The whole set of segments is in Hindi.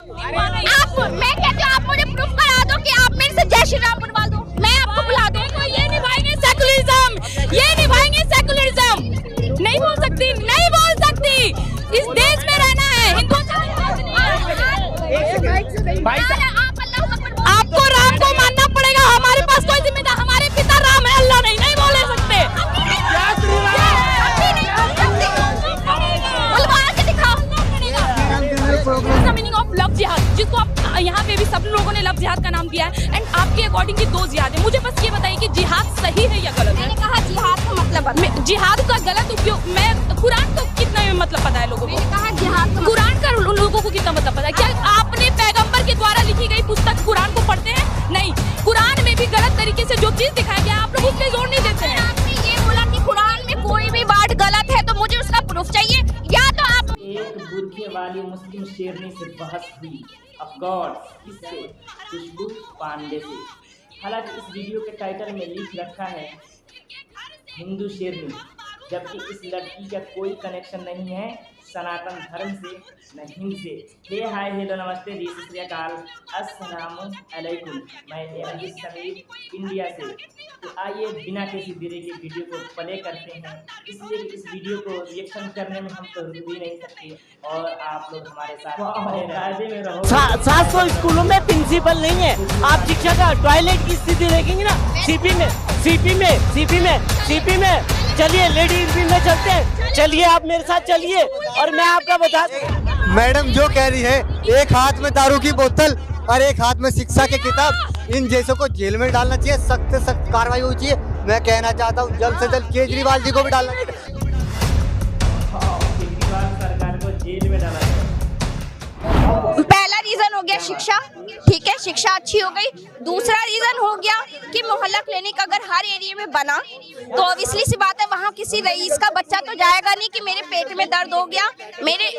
मैं कहती हूँ आप मुझे प्रूफ करा दो कि आप मेरे से जय श्री राम बुलवा दो, मैं आपको बुला दूँ। ये निभाएंगे सेकुलरिज्म, ये निभाएंगे सेकुलरिज्म। नहीं बोल सकती, नहीं बोल सकती। इस देश में रहना है, हिंदू आपको राम को मानना पड़ेगा। हमारे पास कोई जिम्मेदार, हमारे पिता राम है, अल्लाह नहीं, नहीं बोले सकते। मीनिंग ऑफ लव जिहाद, जिसको आप यहाँ पे भी सब लोगों ने लव जिहाद का नाम दिया है। एंड आपके अकॉर्डिंग की दो जिहाद है। मुझे बस ये बताइए कि जिहाद सही है या गलत है? मैंने कहा जिहाद का मतलब जिहाद का गलत उपयोग, मैं कुरान को कितना मतलब पता है लोगों को? मैंने कहा जिहाद का कुरान का उन लोगों को कितना मतलब पता है? क्या आपने पैगंबर के द्वारा लिखी गई पुस्तक कुरान को पढ़ते हैं? नहीं। कुरान में भी गलत तरीके से जो चीज दिखाया गया आप लोग उस पे जोर नहीं देते हैं। आपने ये बोला कि कुरान में कोई भी बात गलत है तो मुझे उसका प्रूफ चाहिए, या तो आप एक बुर्के वाली मुस्लिम शेरनी से बहस हुई अफगॉड किससे? खुशबू पांडे से। हालांकि इस वीडियो के टाइटल में लिख रखा है हिंदू शेरनी, जबकि इस लड़की का कोई कनेक्शन नहीं है सनातन धर्म से न हिंद से। हे हाय हेलो नमस्ते जी सत श्री अकाल अस्सलामु अलैकुम, मैं अजीज समीर इंडिया से। तो आइए बिना किसी देरी के वीडियो को प्ले करते हैं, इसलिए कि इस वीडियो को रिएक्शन करने में हम तो रुक भी नहीं सकते और आप लोग हमारे साथ कायदे में रहो। 700 स्कूलों में प्रिंसिपल नहीं है। आप शिक्षा का टॉयलेट की स्थिति देखेंगे ना, सीपी में चलिए लेडीज में चलते हैं, चलिए आप मेरे साथ चलिए और मैं आपका बता। मैडम जो कह रही है, एक हाथ में दारू की बोतल और एक हाथ में शिक्षा की किताब, इन जैसों को जेल में डालना चाहिए, सख्त से सख्त कार्रवाई होनी चाहिए। मैं कहना चाहता हूँ जल्द से जल्द केजरीवाल जी को भी डालना चाहिए। केजरीवाल सरकार को जेल में डाला जाए। पहला रीजन हो गया शिक्षा, ठीक है, शिक्षा अच्छी हो गई। दूसरा रीजन हो गया कि मोहल्ला क्लिनिक अगर हर एरिया में बना तो ऑब्वियसली सी बात है वहाँ किसी रईस का बच्चा तो जाएगा नहीं कि मेरे पेट में दर्द हो गया, मेरे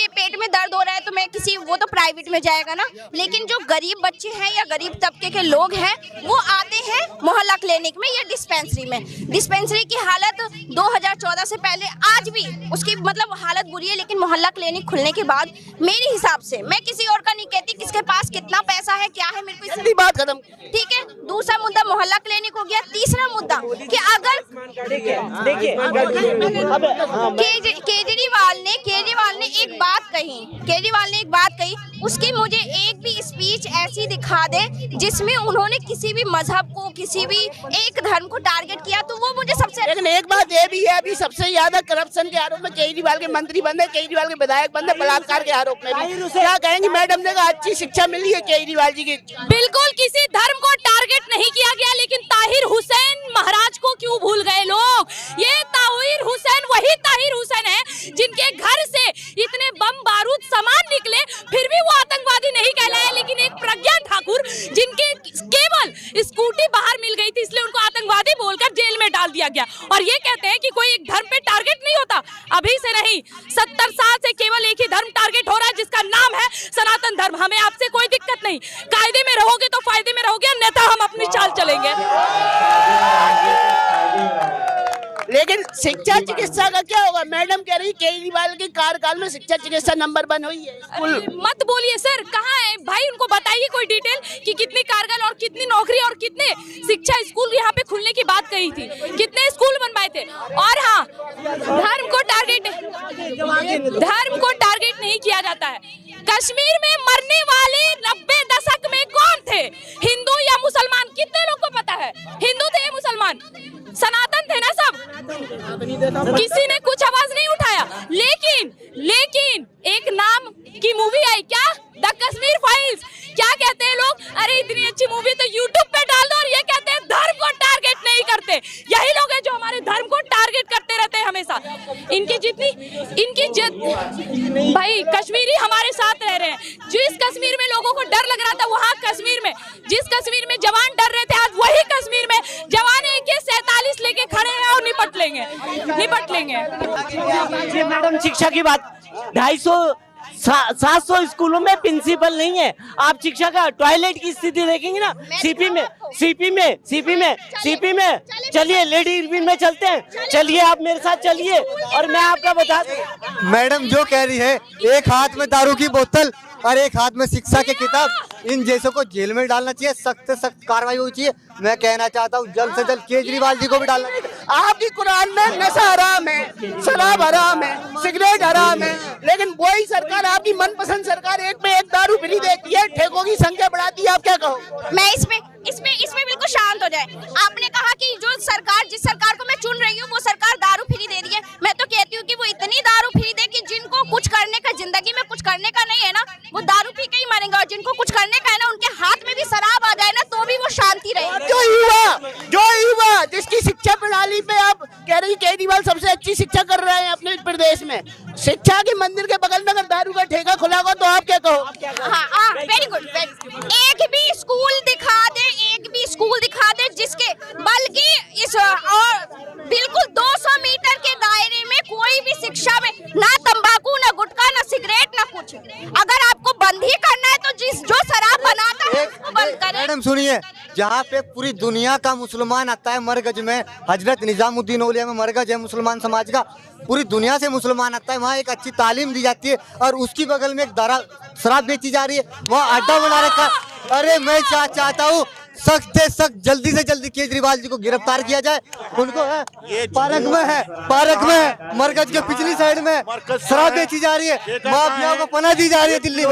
पेट में दर्द हो रहा है तो मैं किसी, वो तो प्राइवेट में जाएगा ना। लेकिन जो गरीब बच्चे हैं या गरीब तबके के लोग हैं वो आते हैं मोहल्ला क्लिनिक में या डिस्पेंसरी में। डिस्पेंसरी की हालत 2014 से पहले आज भी उसकी मतलब हालत बुरी है, लेकिन मोहल्ला क्लिनिक खुलने के बाद मेरे हिसाब से, मैं किसी और का नहीं कहती किसके पास कितना पैसा है क्या है, मेरे को इसकी बात खत्म, ठीक है। दूसरा मुद्दा मोहल्ला क्लिनिक हो गया। तीसरा मुद्दा कि अगर केजरीवाल ने एक बात कही, उसकी मुझे एक भी स्पीच ऐसी दिखा दे जिसमें उन्होंने किसी भी मजहब को, किसी भी एक धर्म को टारगेट किया, तो वो मुझे सबसे। लेकिन एक बात ये भी है, अभी सबसे ज्यादा करप्शन के आरोप में केजरीवाल के मंत्री बंद है, केजरीवाल के विधायक बंद है, बलात्कार के आरोप में भी। क्या कहेंगे मैडम ने कहा अच्छी शिक्षा मिली है केजरीवाल जी की? बिल्कुल किसी धर्म को टारगेट नहीं किया गया, लेकिन ताहिर हुसैन महाराज को क्यों भूल गए लोग? ये ताहिर हुसैन वही ताहिर हुसैन है जिनके घर से इतने बम बारूद सामान निकले, फिर भी वो आतंकवादी नहीं कहलाया। लेकिन एक प्रज्ञा ठाकुर जिनके केवल स्कूटी बाहर मिल गई थी इसलिए उनको आतंकवादी बोलकर जेल में डाल दिया गया। और ये कहते हैं कि कोई एक धर्म पे टारगेट नहीं होता। अभी से नहीं, 70 साल से केवल एक ही धर्म टारगेट हो रहा है जिसका नाम है सनातन धर्म। हमें आपसे कोई दिक्कत नहीं, कायदे में रहोगे तो फायदे में रहोगे, अन्यथा हम अपनी चाल चलेंगे। लेकिन शिक्षा चिकित्सा का क्या होगा? मैडम कह रही केजरीवाल के कार्यकाल में शिक्षा चिकित्सा नंबर 1 हुई है। मत बोलिए सर, कहाँ है भाई? उनको बताइए कोई डिटेल कि कितनी कारगर और कितनी नौकरी और कितने शिक्षा स्कूल यहाँ पे खुलने की बात कही थी, कितने स्कूल बनवाए थे। और हाँ, धर्म को टारगेट नहीं किया जाता है। कश्मीर में मरने वाले 90 दशक में कौन थे? हिंदू या मुसलमान? कितने लोग को पता है? हिंदू थे या मुसलमान? सनातन थे ना सब? किसी ने कुछ आवाज नहीं उठाया। लेकिन एक नाम की मूवी आई क्या, द कश्मीर फाइल्स। क्या कहते हैं लोग? अरे इतनी अच्छी मूवी तो यूट्यूब पे डाल दो, और ये कहते हैं धर्म को टारगेट नहीं करते। यही लोग हैं जो हमारे धर्म को टारगेट करते रहते हैं हमेशा। भाई कश्मीरी हमारे साथ रह रहे हैं। जिस कश्मीर में लोगों को डर लग रहा था, वहाँ कश्मीर में जिस कश्मीर में जवान डर रहे थे, आज वही कश्मीर में जवान AK-47 लेके खड़े हैं और निपट लेंगे। मैडम शिक्षा की बात, 250 700 स्कूलों में प्रिंसिपल नहीं है। आप शिक्षा का टॉयलेट की स्थिति देखेंगे ना, सीपी में चलिए, लेडी इरविन में चलते हैं, चलिए आप मेरे साथ चलिए और मैं आपका बता दूं। मैडम जो कह रही है, एक हाथ में दारू की बोतल और एक हाथ में शिक्षा की किताब, इन जैसों को जेल में डालना चाहिए, सख्त से सख्त कार्रवाई होनी चाहिए। मैं कहना चाहता हूँ जल्द से जल्द केजरीवाल जी को भी डालना चाहिए। आपकी कुरान में नशा हराम है, शराब हराम है, सिगरेट हराम है, लेकिन वही सरकार, आपकी मनपसंद सरकार, एक में एक दारू फ्री देती है, ठेकों की संख्या बढ़ाती है। आप क्या कहो? मैं इसमें बिल्कुल शांत हो जाए। आपने कहा कि जो सरकार, जिस सरकार को मैं चुन रही हूँ, वो सरकार दारू फ्री दे रही है। मैं तो कहती हूँ कि वो इतनी दारू फ्री दे कि जिनको कुछ करने का, जिंदगी में कुछ करने का नहीं है ना, वो दारू पी के ही मरेंगे, और जिनको कुछ करने का है ना, उनके हाथ में भी शराब आ जाए ना, तो भी वो शांति रहेगी। जो युवा जिसकी शिक्षा प्रणाली पे आप कह रही केजरीवाल सबसे अच्छी शिक्षा कर रहे हैं अपने प्रदेश में, शिक्षा के मंदिर के बगल में अगर दारू का ठेका खुला होगा तो आप क्या कहो? हाँ, वेरी गुड। एक भी स्कूल दिखा दे जिसके, बल्कि इस और बिल्कुल 200 मीटर के दायरे में कोई भी शिक्षा में ना तंबाकू, ना गुटखा, ना सिगरेट, ना कुछ। अगर आपको बंद ही करना है तो जो शराब बनाता है उसको बंद करें। मैडम सुनिए, जहाँ पे पूरी दुनिया का मुसलमान आता है मरकज में, हजरत निजामुद्दीन औलिया में मरकज है मुसलमान समाज का, पूरी दुनिया से मुसलमान आता है, वहाँ एक अच्छी तालीम दी जाती है, और उसकी बगल में एक शराब बेची जा रही है, वहाँ अड्डा बना रखा है। अरे मैं चाहता हूँ सख्त से सख्त जल्दी से जल्दी केजरीवाल जी को गिरफ्तार किया जाए। उनको पार्क में मरकज के पिछली साइड में शराब बेची जा रही है, माफियाओं को पनाह दी जा रही है, दिल्ली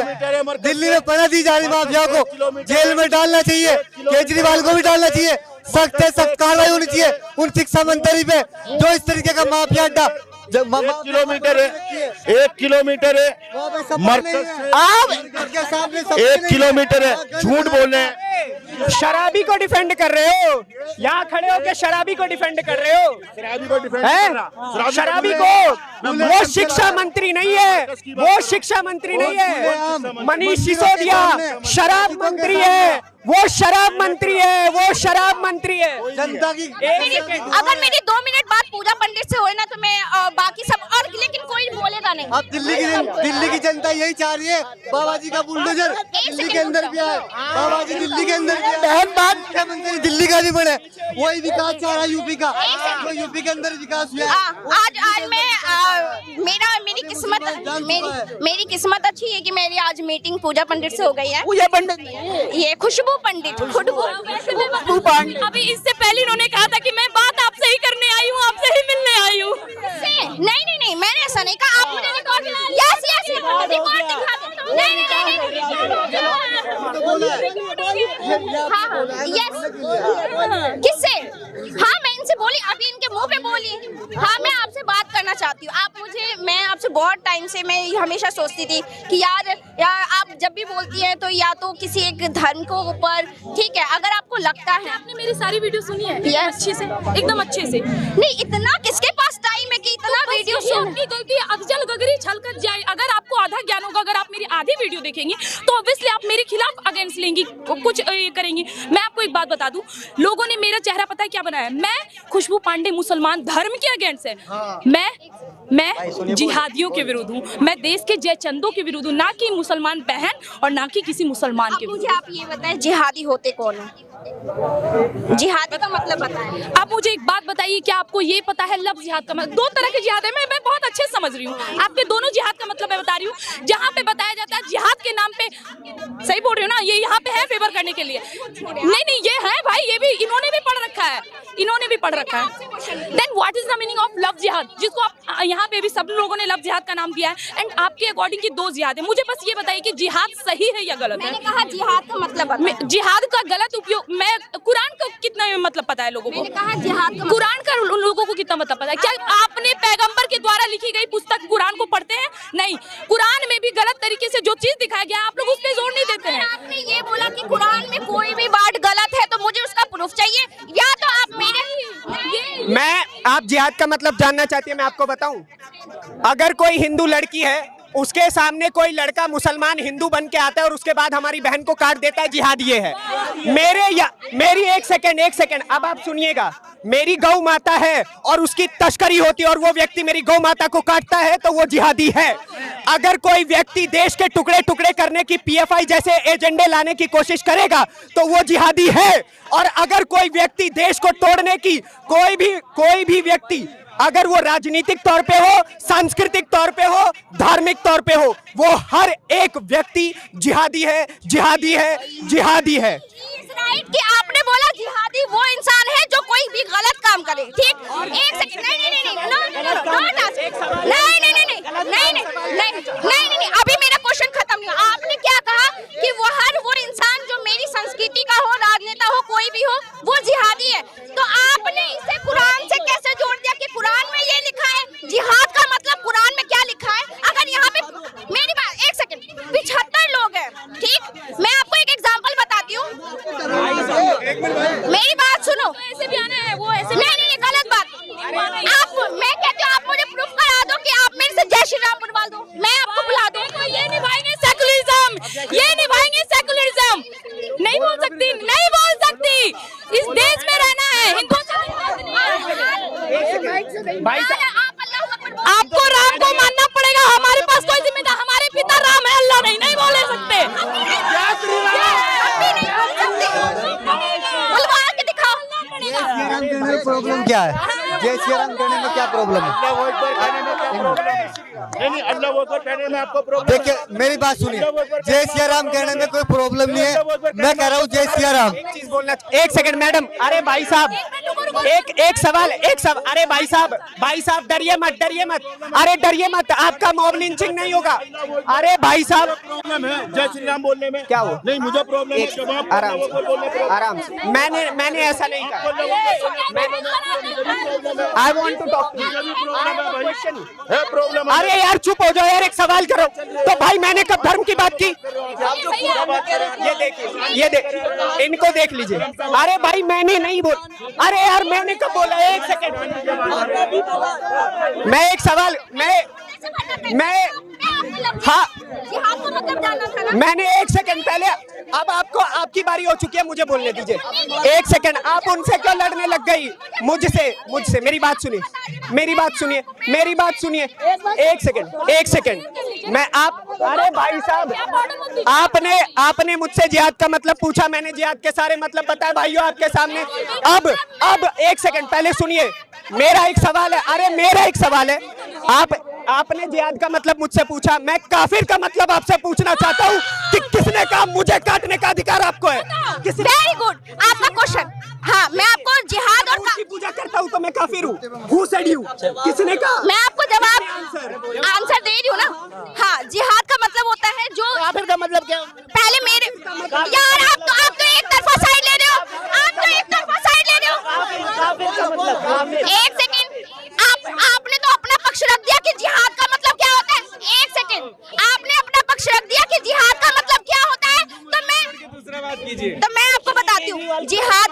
में पनाह दी जा रही है माफियाओं को। जेल में डालना चाहिए, केजरीवाल को भी डालना चाहिए, सख्त से सख्त कार्रवाई होनी चाहिए उन शिक्षा मंत्री पे जो इस तरीके का माफिया अड्डा। 1 किलोमीटर है मरकज से, आप 1 किलोमीटर है, झूठ बोल रहे हैं। शराबी को डिफेंड कर रहे हो, यहाँ खड़े होकर शराबी को डिफेंड कर रहे हो। शराबी को, वो शिक्षा मंत्री नहीं है, वो शिक्षा मंत्री नहीं है, मनीष सिसोदिया शराब मंत्री है, वो शराब मंत्री है, वो शराब मंत्री है। जनता की अगर मेरी 2 मिनट बात पूजा पंडित से होए ना तो मैं बाकी सब, और लेकिन कोई बोलेगा नहीं। अब दिल्ली की जनता यही चाह रही है, बाबा जी का बुलडोजर दिल्ली के अंदर भी आए, बाबा जी दिल्ली के अंदर भी आए, बहन बात मुख्यमंत्री दिल्ली का भी बने, वही विकास चाह रहा है यूपी का, जो यूपी के अंदर विकास हुआ है। आज मैं मेरी किस्मत अच्छी है कि मेरी आज मीटिंग पूजा पंडित से हो गई है। पूजा पंडित, ये खुशबू पंडित, अभी इससे पहले इन्होंने कहा था कि मैं बात आपसे ही करने आई हूँ, आपसे ही मिलने आई हूँ। नहीं, मैंने ऐसा नहीं कहा। आप मुझे रिकॉर्ड रिकॉर्ड दिखा दो। नहीं, किससे? हाँ, मैं इनसे बोली, अभी इनके मुंह पे बोली। हाँ, मैं आपसे बात करना चाहती हूँ। मैं आपसे बहुत टाइम से मैं हमेशा सोचती थी कि यार आप जब भी बोलती हैं तो या तो किसी एक धर्म को ऊपर, ठीक है, अगर आपको लगता है। आपने मेरी सारी वीडियो सुनी है अच्छे से, एकदम अच्छे से। नहीं, इतना किसके पास टाइम है कि इतना वीडियो सुन? आपकी गलती अफजल गगरी छलकत जाए। अगर आपको आधा ज्ञान होगा, अगर आप मेरी आधी वीडियो देखेंगी तो ऑब्वियसली आप मेरे खिलाफ अगेंस्ट लेंगी, कुछ करेंगी। मैं आपको एक बात बता दूं, लोगों ने मेरा चेहरा पता है क्या बनाया? मैं खुशबू पांडे मुसलमान धर्म के अगेंस्ट है। मैं जिहादियों के विरुद्ध हूँ, मैं देश के जयचंदों के विरुद्ध हूँ, ना कि मुसलमान बहन और ना कि किसी मुसलमान के विरुद्ध। मुझे आप ये बताएं, जिहादी होते कौन है? जिहादी का मतलब बताएं। आप मुझे एक बात बताइए, क्या आपको ये पता है लफ्ज़ जिहाद का मतलब? 2 तरह के जिहाद है, मैं बहुत अच्छे से समझ रही हूँ। आपके दोनों जिहाद का मतलब मैं बता रही हूँ। जहाँ पे बताया जाता है जिहाद के नाम पे, सही बोल रही हूँ ना, ये यहाँ पे है फेवर करने के लिए। नहीं, ये है भाई, ये भी इन्होंने भी पढ़ रखा है, then what is the meaning of love jihad, जिसको आप यहाँ पे भी सब लोगों ने लव जिहाद का नाम दिया है। एंड आपके अकॉर्डिंग की 2 जिहाद है। मुझे बस ये बताइए कि जिहाद सही है या गलत है? मैंने कहा जिहाद का मतलब, जिहाद का गलत उपयोग, मैं कुरान का कितना मतलब पता है लोगों को? मैंने कहा जिहाद का कुरान का उन लोगों को कितना मतलब पता है? क्या आपने पैगंबर के द्वारा लिखी गई पुस्तक कुरान को पढ़ते हैं? नहीं, कुरान में भी गलत तरीके से जो चीज दिखाया गया आप लोग उस पर जोर नहीं देते हैं। आपने ये बोला कि कुरान में कोई भी बात गलत है तो मुझे उसका प्रूफ चाहिए, या तो आप मेरे आप जिहाद का मतलब जानना चाहती है, मैं आपको बताऊं। अगर कोई हिंदू लड़की है, उसके सामने कोई लड़का मुसलमान हिंदू बन के आता है और उसके बाद हमारी बहन को काट देता है, जिहाद ये है। मेरी एक सेकंड, अब आप सुनिएगा। मेरी गौ माता है और उसकी तस्करी होती है और वो व्यक्ति मेरी गौ माता को काटता है तो वो जिहादी है। अगर कोई व्यक्ति देश के टुकड़े टुकड़े करने की, पीएफआई जैसे एजेंडे लाने की कोशिश करेगा तो वो जिहादी है। और अगर कोई व्यक्ति देश को तोड़ने की, कोई भी व्यक्ति अगर वो राजनीतिक तौर पे हो, सांस्कृतिक तौर पे हो, धार्मिक तौर पे हो, वो हर एक व्यक्ति जिहादी है, जिहादी है, जिहादी है। राइट कि आपने बोला जिहादी वो इंसान है जो कोई भी गलत काम करे, ठीक? एक सेकंड, नहीं, अभी मेरा क्वेश्चन खत्म नहीं। आपने क्या कहा कि वो इंसान जो मेरी संस्कृति का हो, राजनेता हो, कोई भी हो, वो जिहादी है। तो आपने इसे कुरान से कैसे जोड़ दिया कि कुरान में ये लिखा है? जिहाद का मतलब कुरान में क्या लिखा है? अगर यहाँ पे मेरी बात, एक सेकंड, 75 लोग हैं, ठीक? मैं आपको एक एग्जांपल बताती हूँ, मेरी बात सुनो। ऐसे भी आना है, वो ऐसे नहीं, गलत बात। मैं कहती हूँ आप मुझे प्रूफ करा दो कि आप मेरे से जय श्री राम बुलवा दो, मैं आपको बुला दूं। ये निभाएंगे सेकुलरिज्म, ये निभाएंगे सेकुलरिज्म। नहीं बोल सकती, नहीं बोल सकती। इस देश में रहना है, हिंदुओं से भाई आपको राम को मानना पड़ेगा। हमारे पास कोई जिम्मेदार, हमारे पिता राम है, अल्लाह नहीं बोल सकते। बुलवा के दिखाओ। प्रॉब्लम क्या है? जय श्री राम कहने में क्या प्रॉब्लम है? नहीं, अल्लाह वो कहने में आपको प्रॉब्लम। देखिए मेरी बात सुनिए, जय श्री राम कहने में कोई प्रॉब्लम नहीं है। मैं कह रहा हूँ जय श्री राम। एक चीज बोलना, एक सेकंड मैडम। अरे भाई साहब, एक सवाल। अरे भाई साहब डरिए मत। अरे डरिए मत, आपका मॉब लिंचिंग नहीं होगा। अरे भाई साहब, प्रॉब्लम है जय श्री राम बोलने में। क्या हो? नहीं, मुझे प्रॉब्लम है। आराम से। मैंने ऐसा नहीं कहा। I want to talk. Problem. अरे यार चुप हो जाओ यार, एक सवाल करो। तो भाई मैंने कब धर्म की बात की? ये देखिए, इनको देख लीजिए। अरे भाई मैंने नहीं बोल। अरे यार मैंने कब बोला? एक सेकंड, मैं एक सवाल, हाँ, मैंने एक सेकंड पहले, अब आपको आपकी बारी हो चुकी है, मुझे बोलने दीजिए। एक सेकंड, आप उनसे क्यों लड़ने लग गई? मुझसे मेरी बात सुनिए। एक सेकंड, मैं आप, अरे भाई साहब, आपने मुझसे जिहाद का मतलब पूछा, मैंने जिहाद के सारे मतलब बताए भाइयों आपके सामने। अब एक सेकंड पहले सुनिए, मेरा एक सवाल है। आपने जिहाद का मतलब मुझसे पूछा, मैं काफिर का मतलब आपसे पूछना चाहता हूँ कि किसने कहा मुझे काटने का अधिकार आपको है? वेरी गुड, आपका क्वेश्चन। हाँ, मैं आपको जिहाद और की पूजा करता हूँ तो मैं काफिर हूँ? Who said you? किसने कहा? मैं आपको जवाब आंसर दे रही हूँ ना। हाँ, जिहाद का मतलब होता है जो, काफिर का मतलब क्या? पहले मेरे यार, आप तो एक तरफा साइड ले रहे हो। एक सेकंड, आपने तो अपना पक्ष रख दिया कि जिहाद का मतलब क्या होता है। एक सेकंड, आपने अपना पक्ष रख दिया कि जिहाद का मतलब क्या होता है। तो मैं आपको बताती हूँ, जिहाद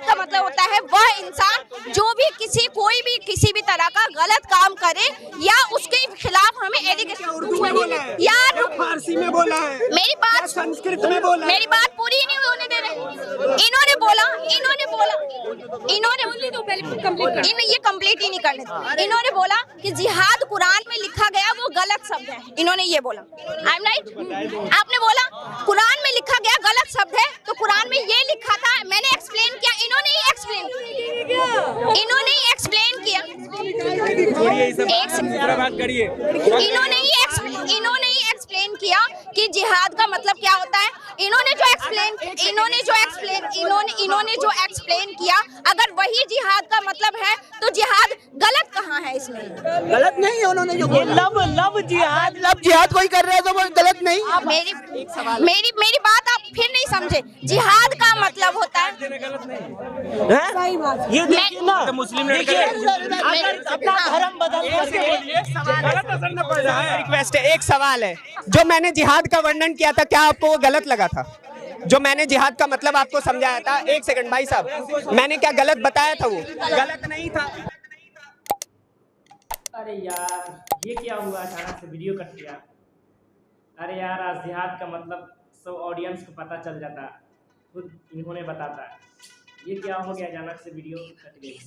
का मतलब होता है वह इंसान जो भी किसी भी तरह का गलत काम करे या उसके खिलाफ हमें एलिगेशन। यार फारसी में बोला है, मेरी बात, संस्कृत में बोला, मेरी बात पूरी नहीं होने दे रहे। इन्होंने बोला ये कंप्लीट ही नहीं करने थे। इन्होंने बोला कि जिहाद कुरान में लिखा गया वो गलत शब्द है। इन्होंने ये बोला, आई एम राइट? आपने बोला कुरान में लिखा गया गलत शब्द है, तो कुरान में ये लिखा था, मैंने एक्सप्लेन किया, इन्होंने ही एक्सप्लेन किया। इन्होंने ही एक्सप्लेन किया कि जिहाद का मतलब क्या होता है। इन्होंने जो एक्सप्लेन किया, अगर वही जिहाद का मतलब है तो जिहाद गलत कहाँ है इसमें? गलत नहीं है, उन्होंने जो लव जिहाद कोई कर रहा है तो वो गलत नहीं। मेरी बात आप फिर नहीं समझे। जिहाद का मतलब होता है, ये देखिए ना, मुस्लिम अपना धर्म बदल रिक्वेस्ट है, एक सवाल है, जो मैंने जिहाद का वर्णन किया था क्या आपको वो गलत लगा था? जो मैंने जिहाद का मतलब आपको समझाया था, एक सेकंड भाई साहब, मैंने क्या गलत बताया था? वो गलत नहीं था। अरे यार ये क्या हुआ, अचानक से वीडियो कट गया। अरे यार आज जिहाद का मतलब सब ऑडियंस को पता चल जाता, खुद इन्होंने बताता। ये क्या हो गया, अचानक से वीडियो कट गई।